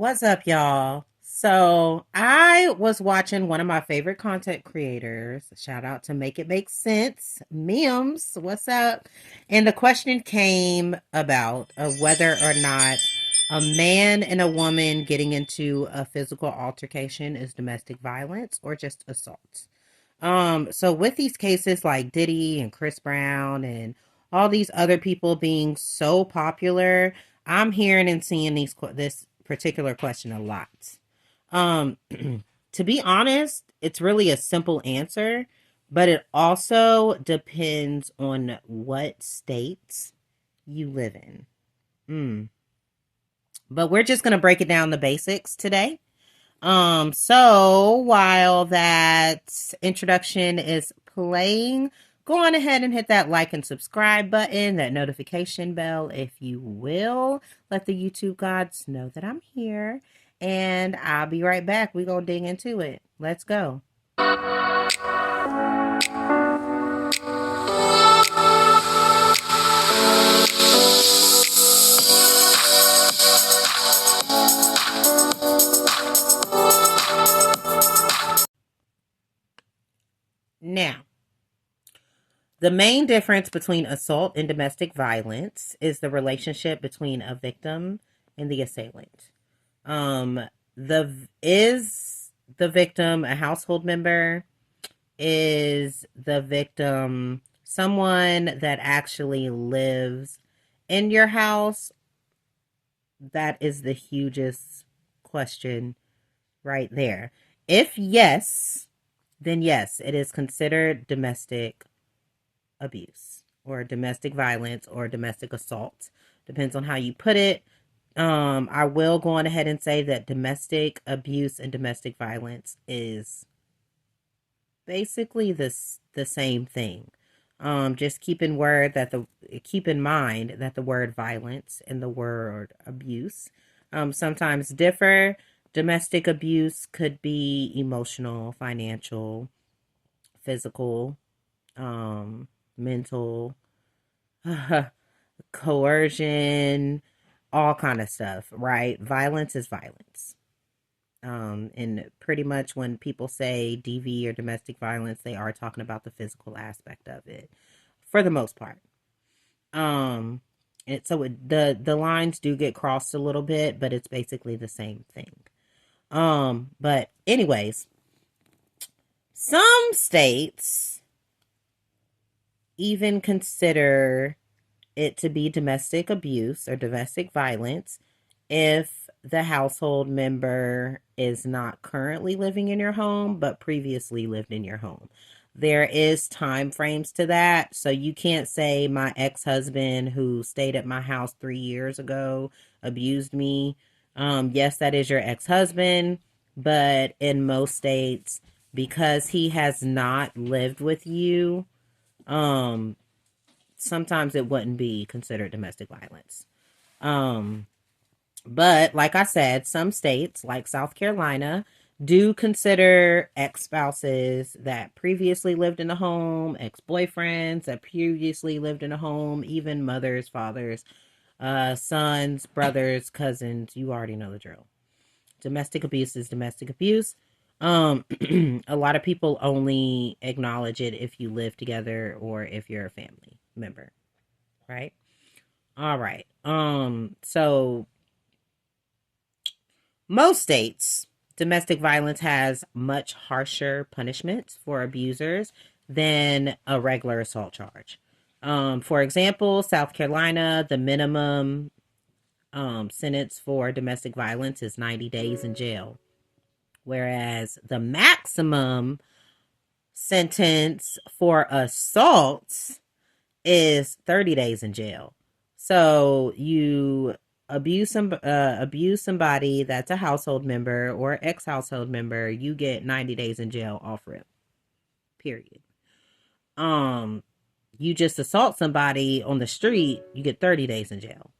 What's up, y'all? So, I was watching one of my favorite content creators. Shout out to Make It Make Sense. Memes, what's up? And the question came about whether or not a man and a woman getting into a physical altercation is domestic violence or just assault. So with these cases like Diddy and Chris Brown and all these other people being so popular, I'm hearing and seeing this particular question a lot. Um, to be honest, it's really a simple answer, but it also depends on what state you live in. Mm. But we're just gonna break it down the basics today. So while that introduction is playing, go on ahead and hit that like and subscribe button, that notification bell, if you will. Let the YouTube gods know that I'm here. And I'll be right back. We're going to dig into it. Let's go. Now, the main difference between assault and domestic violence is the relationship between a victim and the assailant. Um, is the victim a household member? Is the victim someone that actually lives in your house? That is the hugest question right there. If yes, then yes, it is considered domestic abuse or domestic violence or domestic assault. Depends on how you put it. I will go on ahead and say that domestic abuse and domestic violence is basically the same thing. Just keep in mind that the word violence and the word abuse sometimes differ. Domestic abuse could be emotional, financial, physical, mental, coercion, all kind of stuff, right? Violence is violence. And pretty much when people say DV or domestic violence, they are talking about the physical aspect of it for the most part. Um, the lines do get crossed a little bit, but it's basically the same thing. But anyways, some states even consider it to be domestic abuse or domestic violence if the household member is not currently living in your home but previously lived in your home. There is time frames to that, so you can't say my ex-husband who stayed at my house 3 years ago abused me. Yes, that is your ex-husband, but in most states, because he has not lived with you, um sometimes it wouldn't be considered domestic violence. Um, but like I said, some states like South Carolina do consider ex-spouses that previously lived in the home, ex-boyfriends that previously lived in a home, even mothers, fathers, sons, brothers, cousins. You already know the drill. Domestic abuse is domestic abuse. A lot of people only acknowledge it if you live together or if you're a family member, right? All right. So most states, domestic violence has much harsher punishments for abusers than a regular assault charge. For example, South Carolina, the minimum sentence for domestic violence is 90 days in jail, whereas the maximum sentence for assault is 30 days in jail. So you abuse somebody that's a household member or ex-household member, you get 90 days in jail off rip. Period. Um you just assault somebody on the street, you get 30 days in jail.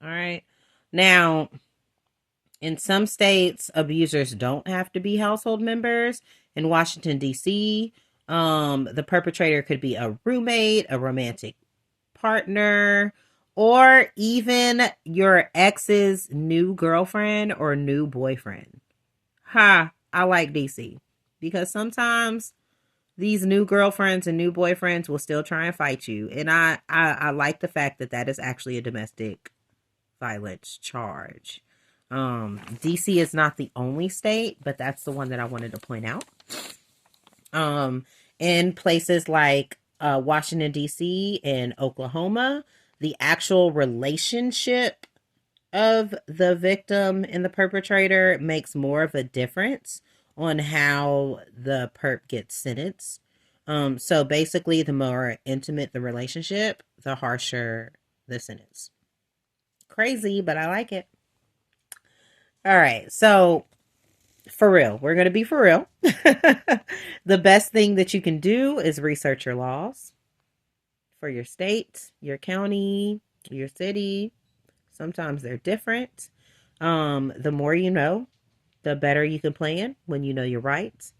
All right. Now, in some states, abusers don't have to be household members. In Washington, D.C., the perpetrator could be a roommate, a romantic partner, or even your ex's new girlfriend or new boyfriend. Ha, I like DC because sometimes these new girlfriends and new boyfriends will still try and fight you. And I like the fact that that is actually a domestic violence charge. DC is not the only state, but that's the one that I wanted to point out. Um, in places like Washington, D.C. and Oklahoma, the actual relationship of the victim and the perpetrator makes more of a difference on how the perp gets sentenced. So basically, the more intimate the relationship, the harsher the sentence. Crazy, but I like it. All right, so for real, we're going to be for real. The best thing that you can do is research your laws for your state, your county, your city. Sometimes they're different. The more you know, the better you can plan when you know your rights.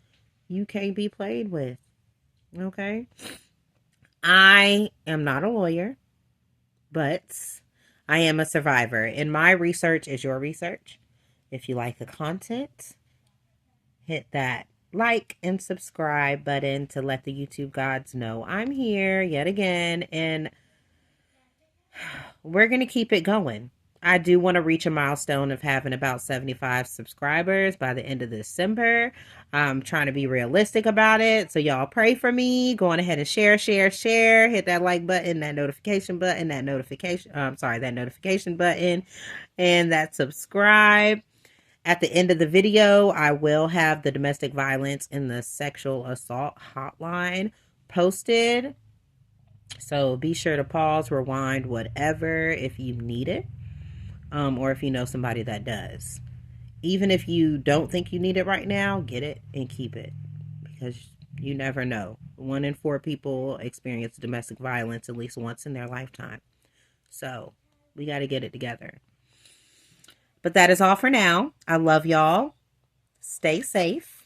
You can't be played with. Okay. I am not a lawyer, but I am a survivor, and my research is your research. If you like the content, hit that like and subscribe button to let the YouTube gods know I'm here yet again, and we're going to keep it going. I do want to reach a milestone of having about 75 subscribers by the end of December. I'm trying to be realistic about it. So y'all pray for me. Go on ahead and share. Hit that like button, that notification button, that notification button, and that subscribe. At the end of the video, I will have the domestic violence and the sexual assault hotline posted. So be sure to pause, rewind, whatever, if you need it, or if you know somebody that does. Even if you don't think you need it right now, get it and keep it, because you never know. 1 in 4 people experience domestic violence at least once in their lifetime. So we got to get it together. But that is all for now. I love y'all. Stay safe.